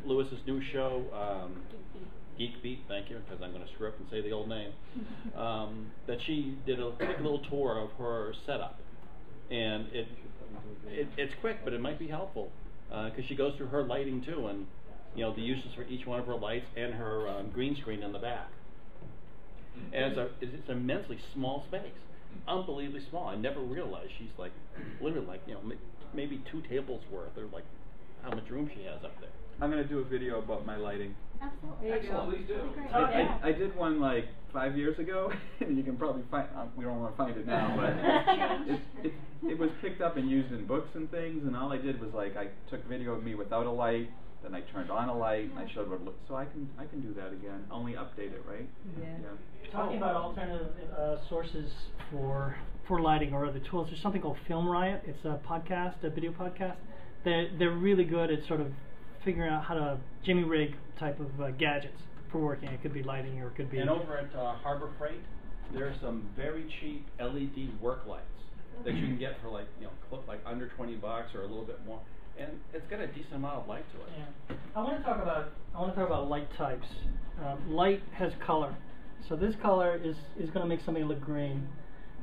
Lewis's new show, Geek Beat, thank you, because I'm going to screw up and say the old name, that she did a quick little tour of her setup. And it's quick, but it might be helpful, because she goes through her lighting too, and the uses for each one of her lights and her green screen in the back. And it's an immensely small space, unbelievably small. I never realized she's like literally like maybe 2 tables worth, or like how much room she has up there. I'm going to do a video about my lighting. Absolutely. Excellent. Please do. I did one like 5 years ago, and you can probably find. We don't want to find it now, but it was picked up and used in books and things. And all I did was like I took video of me without a light, then I turned on a light, and I showed what it looked. So I can do that again. Only update it, right? Yeah. Talking about alternative sources for lighting or other tools, there's something called Film Riot. It's a podcast, a video podcast. They're really good at sort of figuring out how to jimmy rig type of gadgets for working. It could be lighting, or it could be. And over at Harbor Freight, there are some very cheap LED work lights that you can get for like like under $20 or a little bit more, and it's got a decent amount of light to it. Yeah. I want to talk about light types. Light has color, so this color is going to make something look green.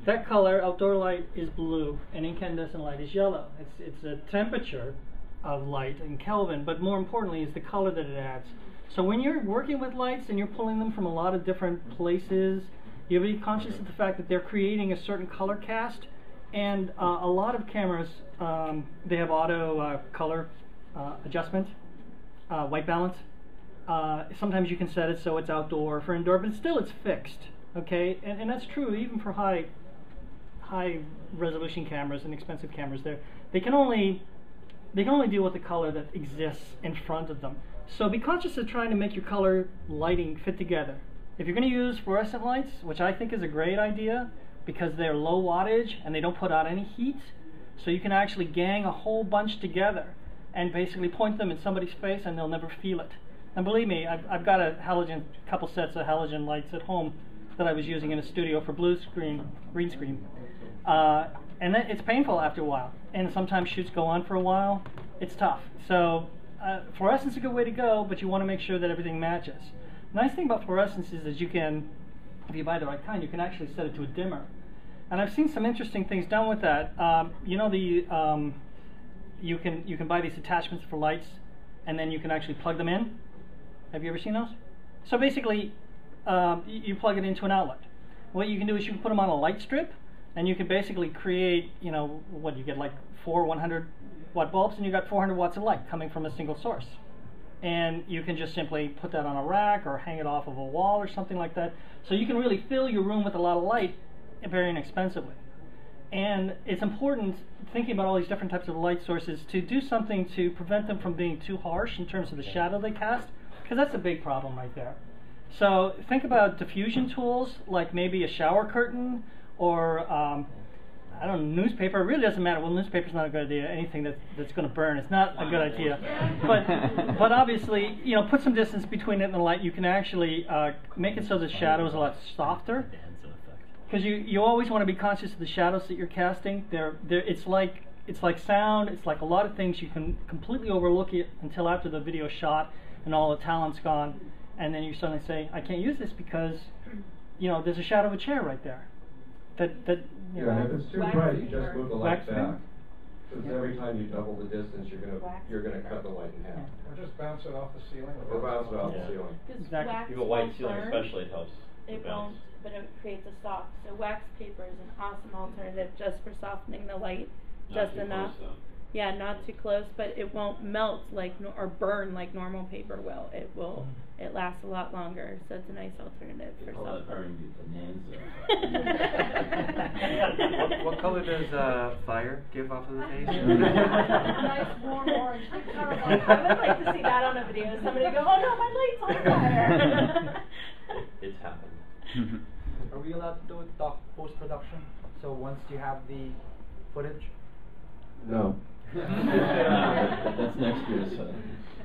That color, outdoor light, is blue, and incandescent light is yellow. It's a temperature of light in Kelvin, but more importantly is the color that it adds. So when you're working with lights and you're pulling them from a lot of different places, you have to be conscious of the fact that they're creating a certain color cast, and a lot of cameras, they have auto color adjustment, white balance. Sometimes you can set it so it's outdoor for indoor, but still it's fixed, okay? And that's true even for high resolution cameras and expensive cameras. They can only deal with the color that exists in front of them. So be conscious of trying to make your color lighting fit together. If you're going to use fluorescent lights, which I think is a great idea because they're low wattage and they don't put out any heat, so you can actually gang a whole bunch together and basically point them in somebody's face and they'll never feel it. And believe me, I've got a couple sets of halogen lights at home that I was using in a studio for green screen. And it's painful after a while, and sometimes shoots go on for a while. It's tough. So fluorescence is a good way to go, but you want to make sure that everything matches. The nice thing about fluorescence is that you can, if you buy the right kind, you can actually set it to a dimmer. And I've seen some interesting things done with that. You can buy these attachments for lights, and then you can actually plug them in. Have you ever seen those? So basically, you plug it into an outlet. What you can do is you can put them on a light strip, and you can basically create, what you get, like 4 100-watt bulbs, and you got 400 watts of light coming from a single source. And you can just simply put that on a rack or hang it off of a wall or something like that. So you can really fill your room with a lot of light very inexpensively. And it's important, thinking about all these different types of light sources, to do something to prevent them from being too harsh in terms of the shadow they cast, because that's a big problem right there. So think about diffusion tools, like maybe a shower curtain, or I don't know, newspaper. It really doesn't matter. Well, newspaper's not a good idea. Anything that's going to burn is not a good idea. But obviously, put some distance between it and the light. You can actually make it so the shadow is a lot softer. Because you always want to be conscious of the shadows that you're casting. It's like sound. It's like a lot of things. You can completely overlook it until after the video's shot and all the talent's gone, and then you suddenly say, I can't use this because there's a shadow of a chair right there. And if it's too bright, you just move the light back. Because every time you double the distance, you're gonna cut the light in half. Or just bounce it off the ceiling. Or bounce it off the ceiling. Exactly. If you have a white ceiling especially, it helps. It won't, but it creates a soft. So wax paper is an awesome alternative just for softening the light, just enough. Yeah, not too close, but it won't melt or burn like normal paper will. It lasts a lot longer, so it's a nice alternative for softening. What color does fire give off of the face? Nice warm orange. I would like to see that on a video. Somebody go, oh no, my light's on fire. It's happened. Are we allowed to do it post-production? So once you have the footage? No. That's next year's.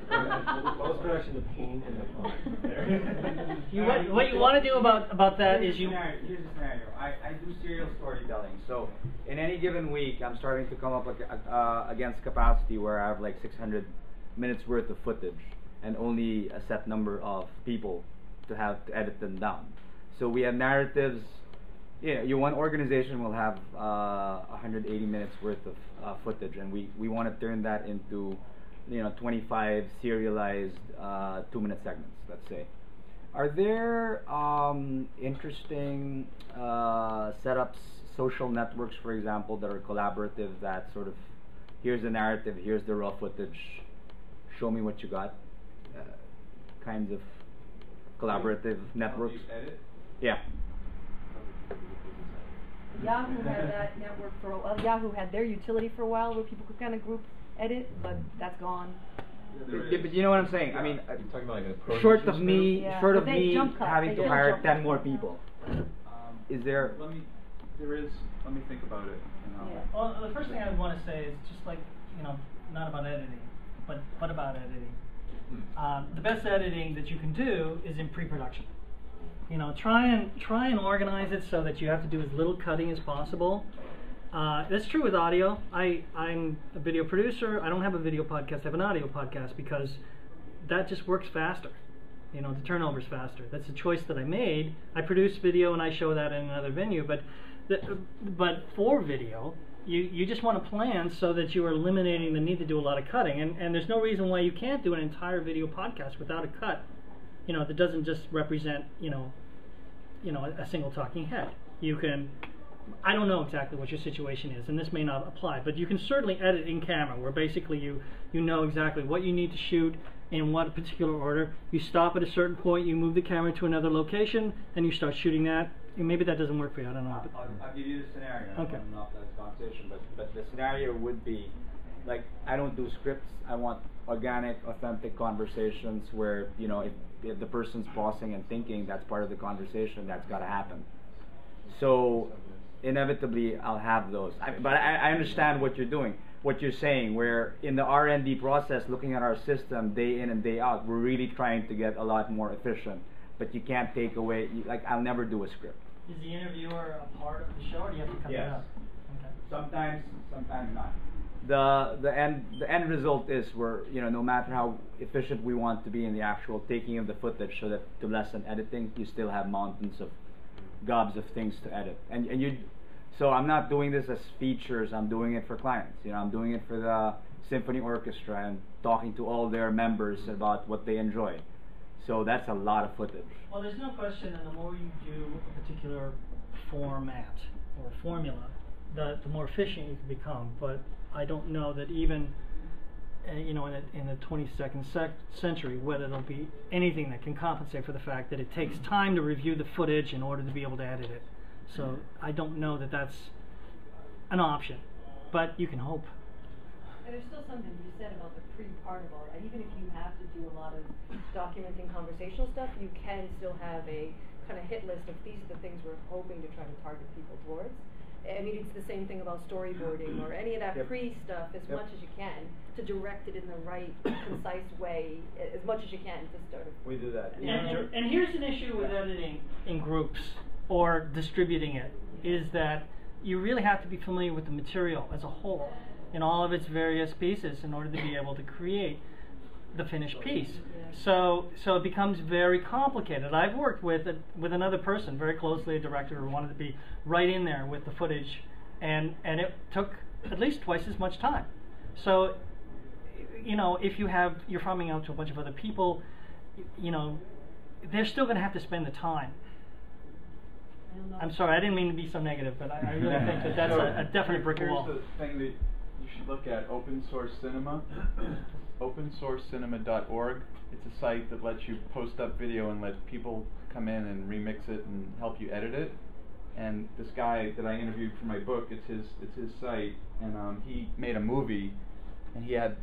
Post-production, the pain and the fun. What you want to do about that is Here's the scenario. I do serial storytelling. So in any given week, I'm starting to come up against capacity where I have like 600 minutes worth of footage. and only a set number of people to have to edit them down. So we have narratives. One organization will have 180 minutes worth of footage, and we want to turn that into 25 serialized 2-minute segments, let's say. Are there interesting setups, social networks, for example, that are collaborative, that sort of, here's the narrative, here's the raw footage, show me what you got, kinds of collaborative networks? Edit? Yeah. Yahoo had that network for a while. Yahoo had their utility for a while where people could kind of group edit, but that's gone. Yeah, but you know what I'm saying? I mean, You're talking about like a short of me jump cut. having to hire 10 more people. Is there? Let me think about it. Well, the first thing I want to say is just like, not about editing, but about editing. The best editing that you can do is in pre-production. Try and organize it so that you have to do as little cutting as possible. That's true with audio. I'm a video producer. I don't have a video podcast. I have an audio podcast because that just works faster. The turnover's faster. That's a choice that I made. I produce video and I show that in another venue. But for video, you just want to plan so that you are eliminating the need to do a lot of cutting. And there's no reason why you can't do an entire video podcast without a cut. That doesn't just represent a single talking head. You can. I don't know exactly what your situation is, and this may not apply, but you can certainly edit in camera, where basically you know exactly what you need to shoot in what particular order. You stop at a certain point, you move the camera to another location, and you start shooting that. And maybe that doesn't work for you. I don't know. I'll give you the scenario. Okay. I'm not that conversation, but the scenario would be like, I don't do scripts. I want organic, authentic conversations where if the person's pausing and thinking, that's part of the conversation. That's got to happen. So inevitably I'll have those. But I understand what you're doing, what you're saying, where in the R&D process, looking at our system day in and day out, we're really trying to get a lot more efficient. But you can't take away, I'll never do a script. Is the interviewer a part of the show, or do you have to cut it out? Okay. Sometimes not. The end result is no matter how efficient we want to be in the actual taking of the footage, so that to lessen editing, you still have mountains of gobs of things to edit. So I'm not doing this as features. I'm doing it for clients. I'm doing it for the symphony orchestra and talking to all their members about what they enjoy. So that's a lot of footage. Well, there's no question that the more you do a particular format or formula, the more efficient you can become. But I don't know that even in the 22nd century, whether there'll be anything that can compensate for the fact that it takes time to review the footage in order to be able to edit it. So I don't know that that's an option, but you can hope. And there's still something to be said about the pre-part of all that. Even if you have to do a lot of documenting conversational stuff, you can still have a kind of hit list of these are the things we're hoping to try to target people towards. I mean, it's the same thing about storyboarding or any of that pre-stuff as much as you can to direct it in the right, concise way as much as you can to start. We do that. And here's an issue with editing in groups or distributing it, is that you really have to be familiar with the material as a whole in all of its various pieces in order to be able to create the finished piece. So it becomes very complicated. I've worked with another person very closely, a director who wanted to be right in there with the footage, and it took at least twice as much time. So if you're farming out to a bunch of other people, they're still going to have to spend the time. I'm sorry, I didn't mean to be so negative, but I really think that that's a definite brick wall. Here's the thing that you should look at: open source cinema. opensourcecinema.org. It's a site that lets you post up video and let people come in and remix it and help you edit it. And this guy that I interviewed for my book, it's his site, and he made a movie, and he had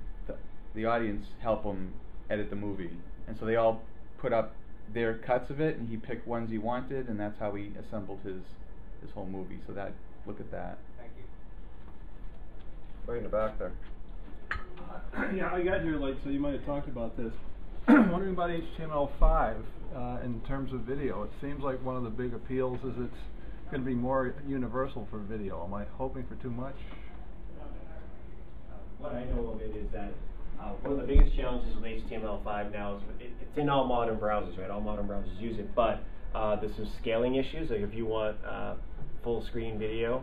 the audience help him edit the movie. And so they all put up their cuts of it, and he picked ones he wanted, and that's how he assembled his whole movie. So look at that. Thank you. Right in the back there. Yeah, I got here late, so you might have talked about this. Wondering about HTML5 in terms of video. It seems like one of the big appeals is it's going to be more universal for video. Am I hoping for too much? What I know of it is that One of the biggest challenges with HTML5 now is it's in all modern browsers, right? All modern browsers use it, but there's some scaling issues. Like if you want full screen video,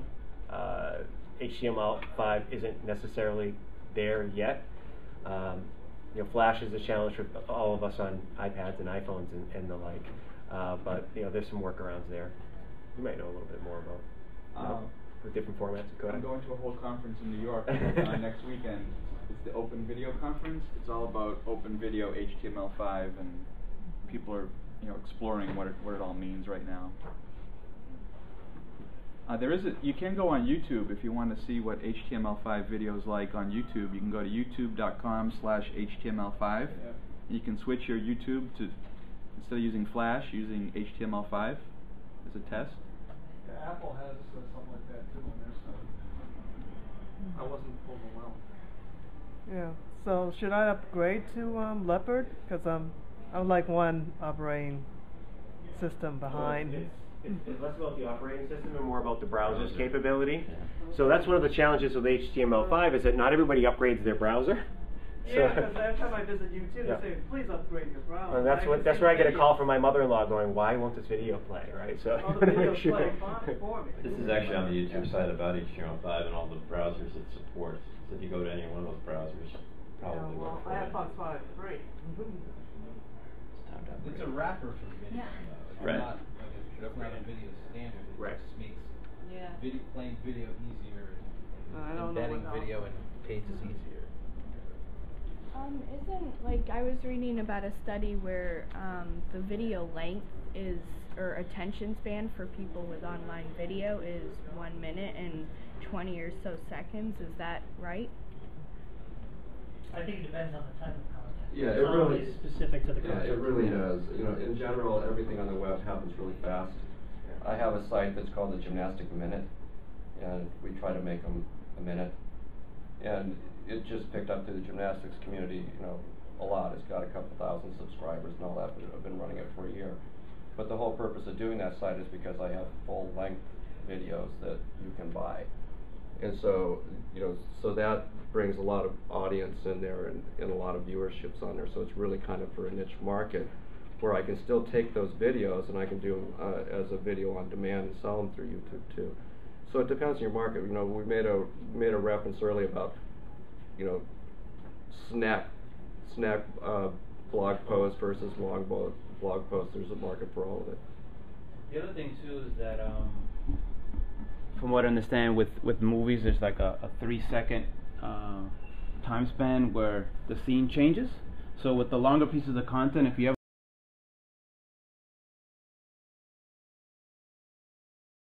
HTML5 isn't necessarily there yet. Flash is a challenge for all of us on iPads and iPhones and the like. But there's some workarounds there. You might know a little bit more about the different formats. Go ahead. I'm going to a whole conference in New York next weekend. It's the Open Video Conference. It's all about open video, HTML5, and people are exploring what it all means right now. You can go on YouTube if you want to see what HTML5 video is like on YouTube. You can go to youtube.com/HTML5. Yeah. You can switch your YouTube to, instead of using Flash, using HTML5 as a test. Yeah, Apple has something like that too on their site. I wasn't overwhelmed. Yeah. So should I upgrade to Leopard? Because I would like one operating system behind. It's less about the operating system and more about the browser's capability. So that's one of the challenges with HTML5 is that not everybody upgrades their browser. Yeah, because every time I visit YouTube, they say, please upgrade your browser. And that's where I get a call from my mother-in-law going, why won't this video play, right? So all the videos play fine for me. This is actually on the YouTube side about HTML5 and all the browsers it supports. So if you go to any one of those browsers, probably well, I have PodCamp free. It's a wrapper for video. Right. It's not a video standard. It just makes playing video easier. Embedding video in pages easier. I was reading about a study where the video length is, or attention span for people with online video is 1 minute and 20 or so seconds. Is that right? I think it depends on the type of content. Yeah, it's it really is specific to the content. Yeah, it really does. In general, everything on the web happens really fast. I have a site that's called the Gymnastic Minute, and we try to make them a minute. And it just picked up through the gymnastics community, a lot. It's got a couple thousand subscribers and all that, but I've been running it for a year. But the whole purpose of doing that site is because I have full-length videos that you can buy. And so, so that brings a lot of audience in there and a lot of viewerships on there. So it's really kind of for a niche market where I can still take those videos and I can do them as a video on demand and sell them through YouTube too. So it depends on your market. We made a reference earlier about, snack blog posts versus long blog posts. There's a market for all of it. The other thing too is that from what I understand with movies, there's like a 3-second time span where the scene changes. So with the longer pieces of content, if you ever